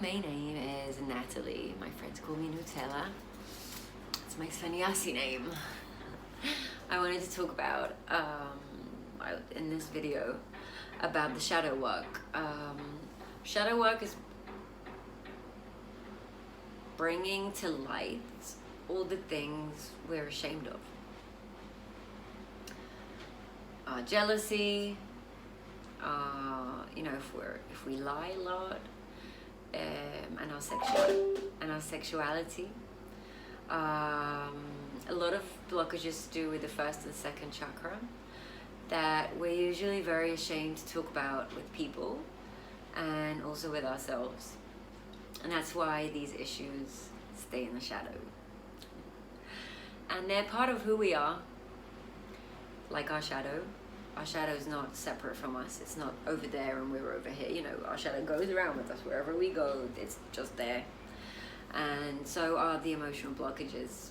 main name is Natalie. My friends call me Nutella. It's my sannyasi name. I wanted to talk about, in this video, about the shadow work. Shadow work is bringing to light all the things we're ashamed of. Jealousy, if we lie a lot, and our sexuality. A lot of blockages to do with the first and second chakra that we're usually very ashamed to talk about with people and also with ourselves. And that's why these issues stay in the shadow. And they're part of who we are, like our shadow. Our shadow is not separate from us. It's not over there and we're over here. Our shadow goes around with us wherever we go. It's just there. And so are the emotional blockages.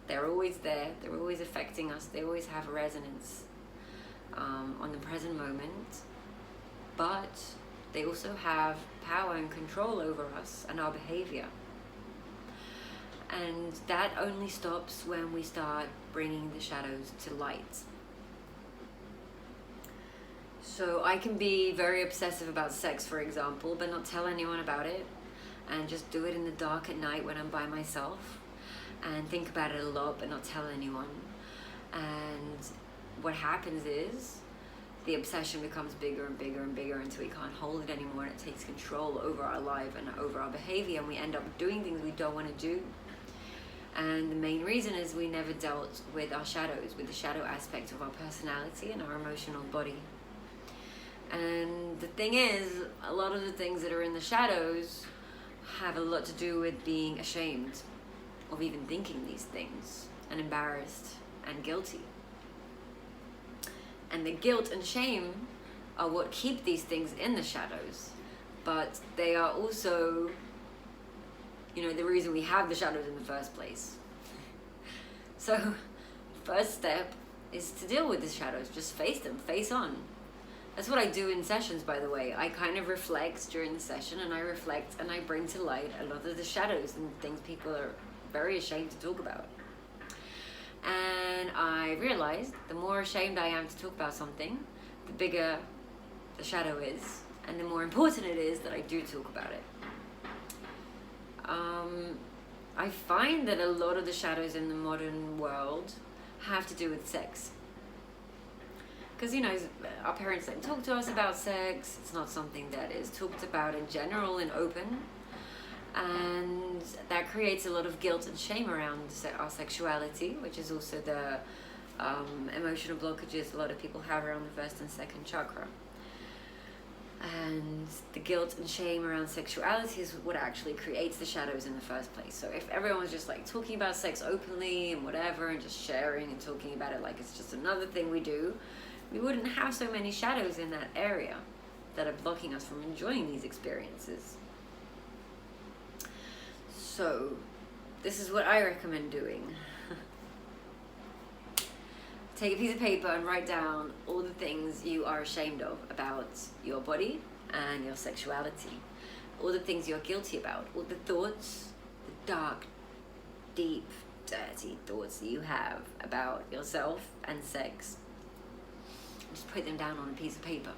They're always there. They're always affecting us. They always have a resonance on the present moment. But they also have power and control over us and our behavior. And that only stops when we start bringing the shadows to light. So I can be very obsessive about sex, for example, but not tell anyone about it, and just do it in the dark at night when I'm by myself, and think about it a lot but not tell anyone. And what happens is the obsession becomes bigger and bigger and bigger until we can't hold it anymore, and it takes control over our life and over our behavior, and we end up doing things we don't want to do. And the main reason is we never dealt with our shadows, with the shadow aspect of our personality and our emotional body. And the thing is, a lot of the things that are in the shadows have a lot to do with being ashamed of even thinking these things, and embarrassed and guilty. And the guilt and shame are what keep these things in the shadows, but they are also, the reason we have the shadows in the first place. So, first step is to deal with the shadows. Just face them, face on. That's what I do in sessions, by the way. I kind of reflect during the session, and I reflect and I bring to light a lot of the shadows and things people are very ashamed to talk about. And I realized the more ashamed I am to talk about something, the bigger the shadow is, and the more important it is that I do talk about it. I find that a lot of the shadows in the modern world have to do with sex. Because, our parents don't talk to us about sex. It's not something that is talked about in general and open. And that creates a lot of guilt and shame around our sexuality, which is also the emotional blockages a lot of people have around the first and second chakra. And the guilt and shame around sexuality is what actually creates the shadows in the first place. So if everyone was just like talking about sex openly and whatever, and just sharing and talking about it like it's just another thing we do, we wouldn't have so many shadows in that area that are blocking us from enjoying these experiences. So this is what I recommend doing. Take a piece of paper and write down all the things you are ashamed of about your body and your sexuality. All the things you're guilty about. All the thoughts, the dark, deep, dirty thoughts that you have about yourself and sex. Just put them down on a piece of paper.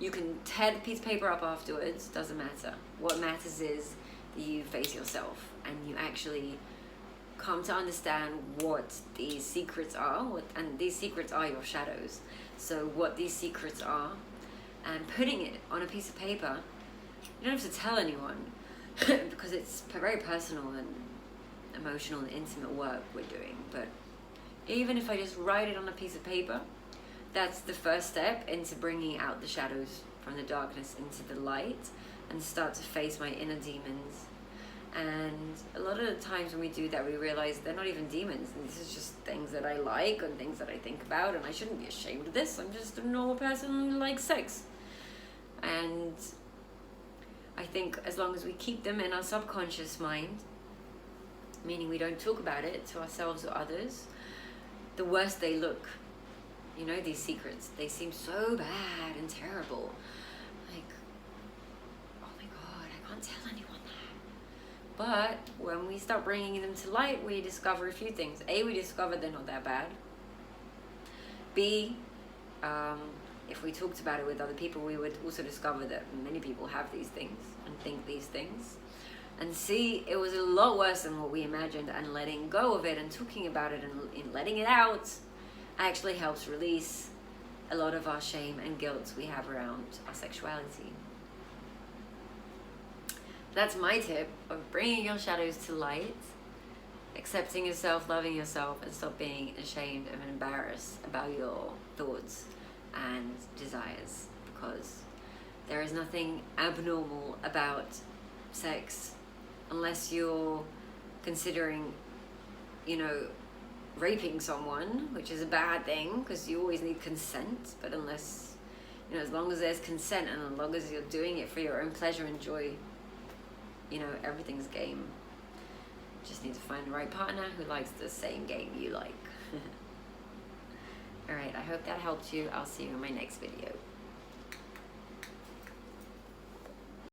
You can tear the piece of paper up afterwards, doesn't matter. What matters is that you face yourself and you actually come to understand what these secrets are, and these secrets are your shadows. So what these secrets are, and putting it on a piece of paper, you don't have to tell anyone because it's very personal and emotional and intimate work we're doing. But even if I just write it on a piece of paper, that's the first step into bringing out the shadows from the darkness into the light and start to face my inner demons. And a lot of the times when we do that, we realize they're not even demons. This is just things that I like and things that I think about, and I shouldn't be ashamed of this. I'm just a normal person who likes sex. And I think as long as we keep them in our subconscious mind, meaning we don't talk about it to ourselves or others, the worse they look. These secrets, they seem so bad and terrible. Like, oh my God, I can't tell anyone that. But when we start bringing them to light, we discover a few things. A, we discover they're not that bad. B, if we talked about it with other people, we would also discover that many people have these things and think these things. And C, it was a lot worse than what we imagined, and letting go of it and talking about it and letting it out actually helps release a lot of our shame and guilt we have around our sexuality. That's my tip of bringing your shadows to light, accepting yourself, loving yourself, and stop being ashamed and embarrassed about your thoughts and desires, because there is nothing abnormal about sex unless you're considering, raping someone, which is a bad thing because you always need consent. But unless, as long as there's consent and as long as you're doing it for your own pleasure and joy, everything's game. Just need to find the right partner who likes the same game you like. Alright, I hope that helped you. I'll see you in my next video.